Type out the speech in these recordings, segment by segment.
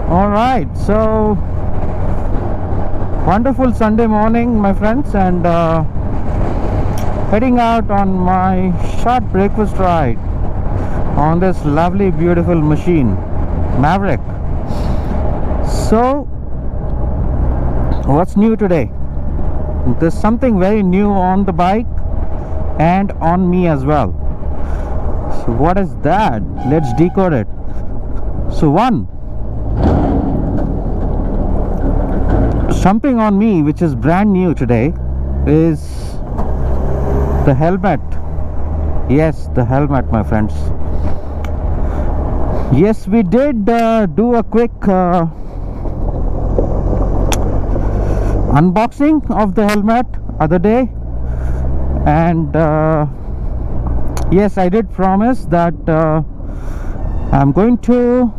All right, so wonderful Sunday morning, my friends, and heading out on my short breakfast ride on this lovely, beautiful machine, Maverick. So, what's new today? There's something very new on the bike and on me as well. So, what is that? Let's decode it. So, something on me which is brand new today is the helmet. Yes, the helmet, my friends. Yes, we did do a quick unboxing of the helmet other day, and yes, I did promise that I'm going to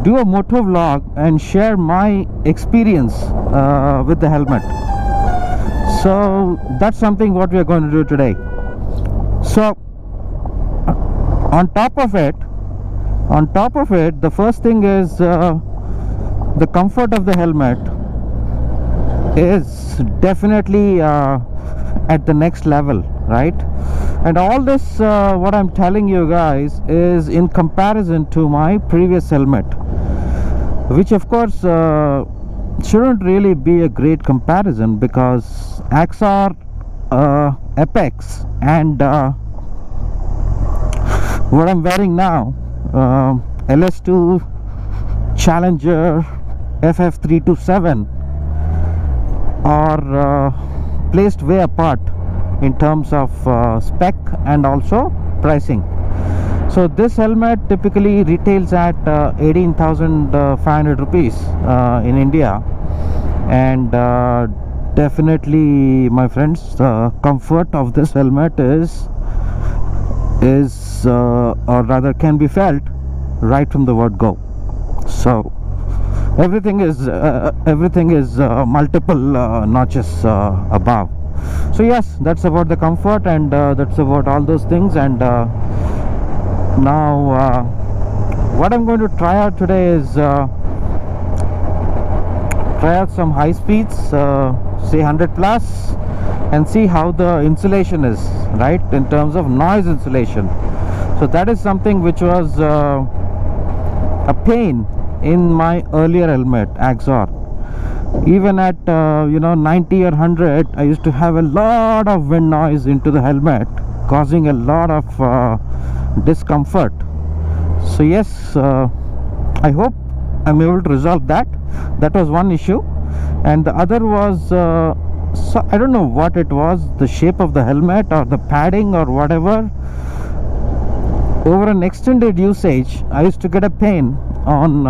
do a motovlog and share my experience with the helmet. So that's something what we are going to do today. So on top of it, the first thing is the comfort of the helmet is definitely at the next level, right? And all this what I'm telling you guys is in comparison to my previous helmet, which of course shouldn't really be a great comparison, because Axar, Apex, and what I'm wearing now, LS2, Challenger, FF327 are placed way apart in terms of spec and also pricing. So this helmet typically retails at 18,500 rupees in India, and definitely, my friends, the comfort of this helmet is or rather can be felt right from the word go. So everything is multiple notches above. So yes, that's about the comfort, and that's about all those things. And now what I'm going to try out today is try out some high speeds, say 100 plus, and see how the insulation is, right, in terms of noise insulation. So that is something which was a pain in my earlier helmet, Axar. Even at 90 or 100, I used to have a lot of wind noise into the helmet, causing a lot of discomfort. So yes, I hope I'm able to resolve that. That was one issue. And the other was, so I don't know what it was, the shape of the helmet or the padding or whatever. Over an extended usage, I used to get a pain on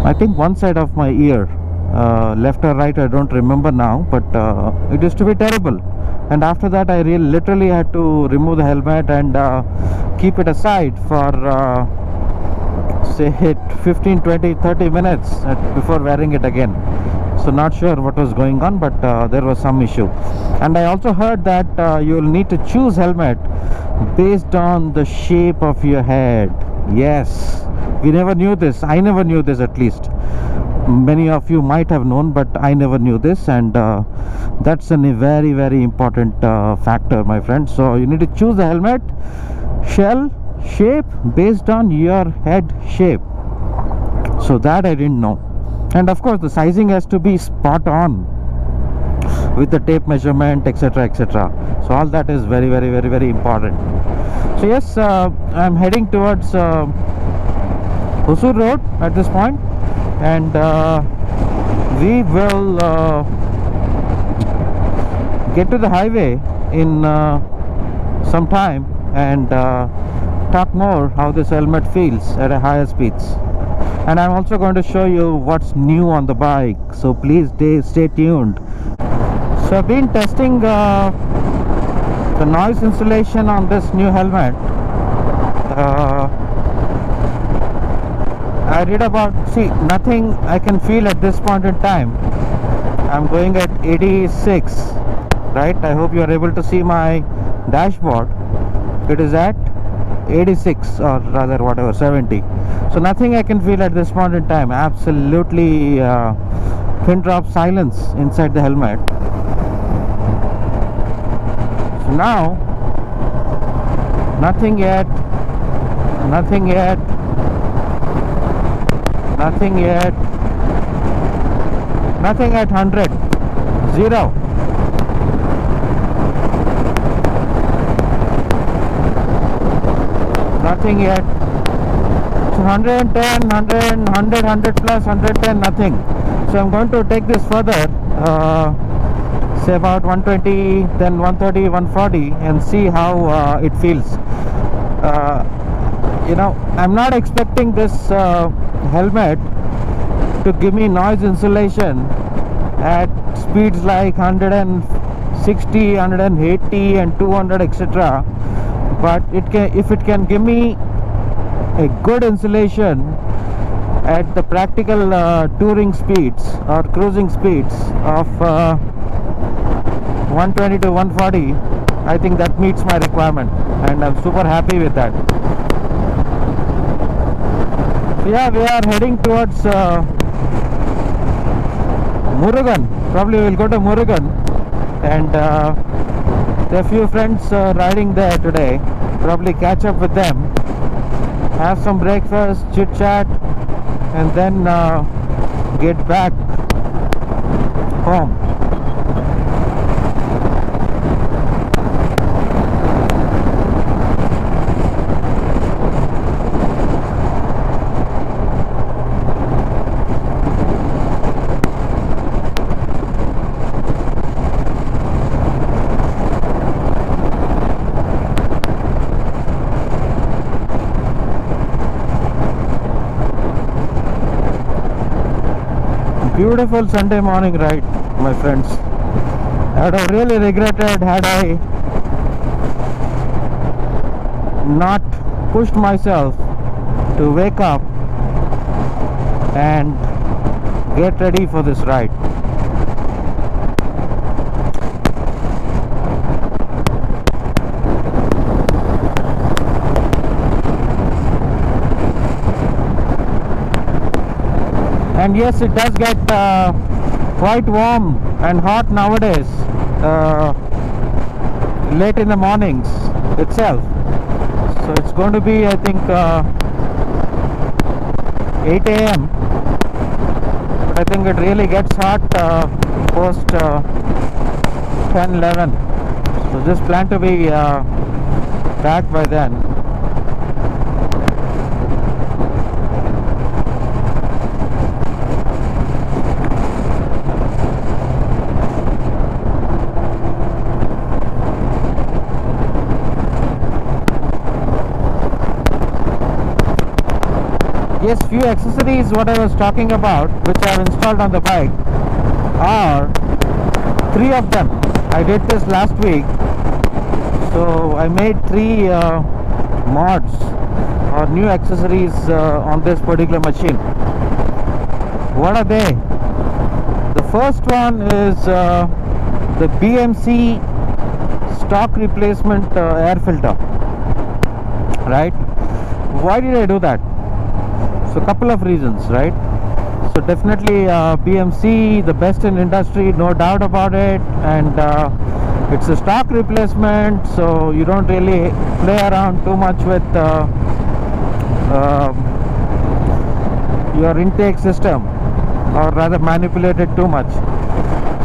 I think one side of my ear, left or right, I don't remember now, but it used to be terrible. And after that, I literally had to remove the helmet and keep it aside for say 15, 20, 30 minutes before wearing it again. So not sure what was going on, but there was some issue. And I also heard that you will need to choose helmet based on the shape of your head. Yes, we never knew this. I never knew this, at least. Many of you might have known, but I never knew this, and that's a very, very important factor, my friend. So you need to choose the helmet shell shape based on your head shape. So that I didn't know. And of course the sizing has to be spot on with the tape measurement, etc., etc. So all that is very, very, very, very important. So yes, I'm heading towards Hosur Road at this point, and we will get to the highway in some time and talk more how this helmet feels at a higher speeds. And I'm also going to show you what's new on the bike, so please stay tuned. So I've been testing the noise insulation on this new helmet. I did about, see, nothing I can feel at this point in time. I'm going at 86, right? I hope you are able to see my dashboard. It is at 86, or rather whatever, 70. So nothing I can feel at this point in time. Absolutely pin drop silence inside the helmet. So now nothing yet, nothing yet, nothing yet, nothing at 100, 0. Nothing yet. So 110, 100 plus, 110, nothing. So I'm going to take this further, say about 120, then 130, 140, and see how it feels. You know, I'm not expecting this helmet to give me noise insulation at speeds like 160, 180 and 200, etc. But it can, if it can give me a good insulation at the practical touring speeds or cruising speeds of 120 to 140, I think that meets my requirement, and I'm super happy with that. So yeah, we are heading towards Murugan. Probably we'll go to Murugan, and there are a few friends riding there today. Probably catch up with them, have some breakfast, chit chat, and then get back home. Beautiful Sunday morning ride, my friends. I would have really regretted had I not pushed myself to wake up and get ready for this ride. And yes, it does get quite warm and hot nowadays, late in the mornings itself. So it's going to be, I think, 8 a.m. But I think it really gets hot post 10, 11. So just plan to be back by then. Yes, few accessories what I was talking about, which I have installed on the bike, are 3 of them. I did this last week, so I made 3 mods or new accessories on this particular machine. What are they? The first one is the BMC stock replacement air filter. Right? Why did I do that? So a couple of reasons, right? So definitely BMC, the best in industry, no doubt about it, and it's a stock replacement, so you don't really play around too much with your intake system, or rather manipulate it too much.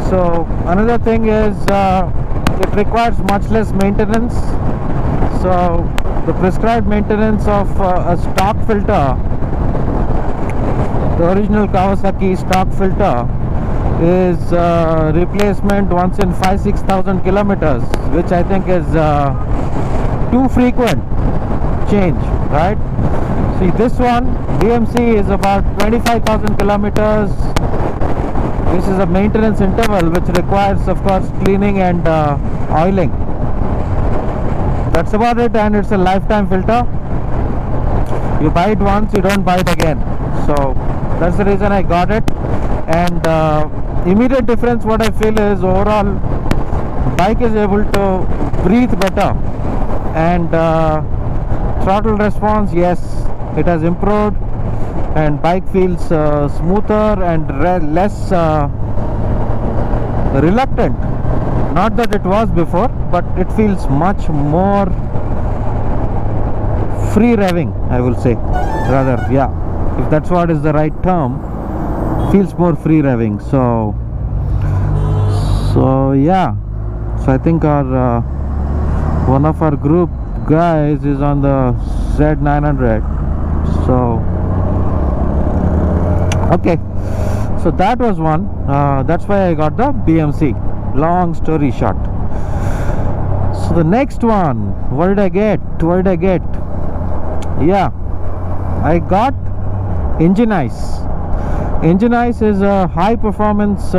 So another thing is it requires much less maintenance. So the prescribed maintenance of a stock filter, the original Kawasaki stock filter, is replacement once in 5,000-6,000 kilometers, which I think is too frequent change, right? See, this one BMC is about 25,000 kilometers. This is a maintenance interval which requires, of course, cleaning and oiling. That's about it, and it's a lifetime filter. You buy it once, you don't buy it again. So that's the reason I got it. And immediate difference what I feel is overall bike is able to breathe better, and throttle response, yes, it has improved. and bike feels smoother and less reluctant. Not that it was before, but it feels much more free revving, I will say, rather, yeah, if that's what is the right term. Feels more free revving. So yeah, so I think our one of our group guys is on the Z900. So okay, so that was one. That's why I got the BMC. Long story short. So the next one, what did I get? Yeah, I got Engine Ice. Engine Ice is a high performance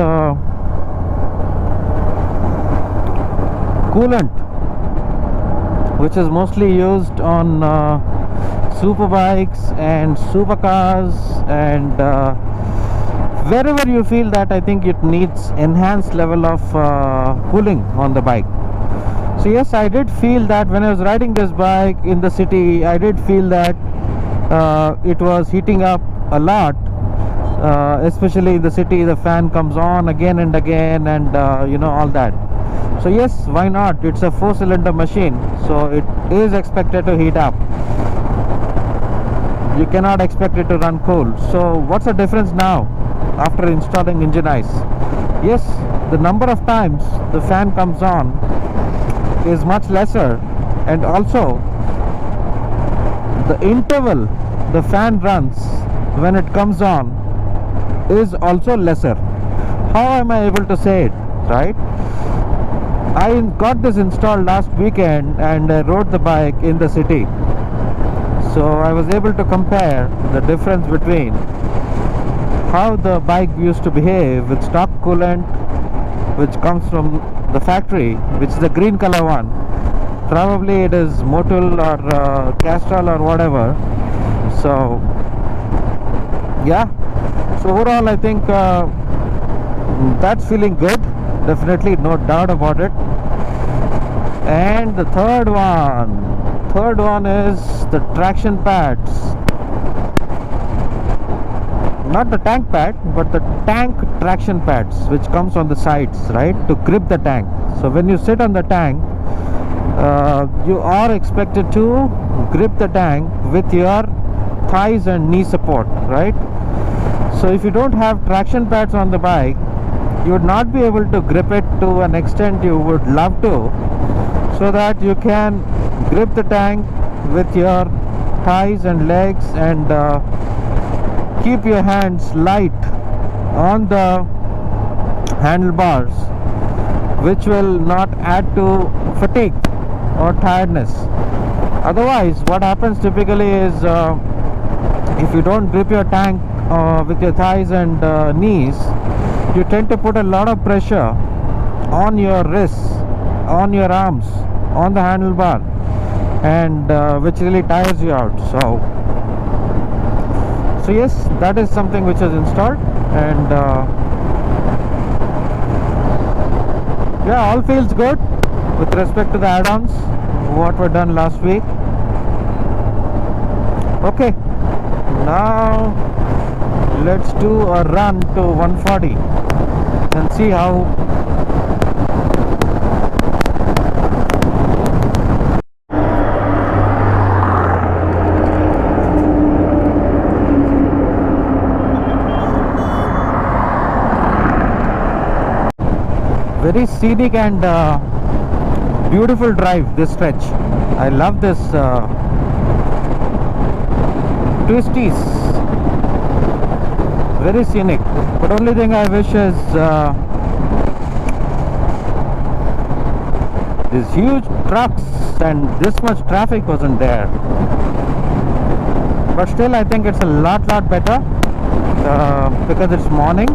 coolant which is mostly used on super bikes and supercars, and wherever you feel that I think it needs enhanced level of cooling on the bike. So yes, I did feel that when I was riding this bike in the city, I did feel that it was heating up a lot, especially in the city. The fan comes on again and again, and all that. So yes, why not? It's a 4-cylinder machine, so it is expected to heat up. You cannot expect it to run cool. So what's the difference now after installing Engine Ice? Yes, the number of times the fan comes on is much lesser, and also the interval the fan runs when it comes on is also lesser. How am I able to say it, right? I got this installed last weekend and I rode the bike in the city, so I was able to compare the difference between how the bike used to behave with stock coolant which comes from the factory, which is the green color one. Probably it is Motul or Castrol or whatever. So yeah, so overall I think that's feeling good, definitely, no doubt about it. And the third one is the traction pads. Not the tank pad, but the tank traction pads, which comes on the sides, right, to grip the tank. So when you sit on the tank, you are expected to grip the tank with your thighs and knee support, right? So if you don't have traction pads on the bike, you would not be able to grip it to an extent you would love to, so that you can grip the tank with your thighs and legs and keep your hands light on the handlebars, which will not add to fatigue or tiredness. Otherwise, what happens typically is if you don't grip your tank with your thighs and knees, you tend to put a lot of pressure on your wrists, on your arms, on the handlebar, and which really tires you out. So yes, that is something which is installed, and yeah, all feels good with respect to the add-ons what were done last week. Okay, now let's do a run to 140 and see how very scenic and beautiful drive, this stretch. I love this twisties, very scenic. But only thing I wish is these huge trucks and this much traffic wasn't there. But still I think it's a lot better because it's morning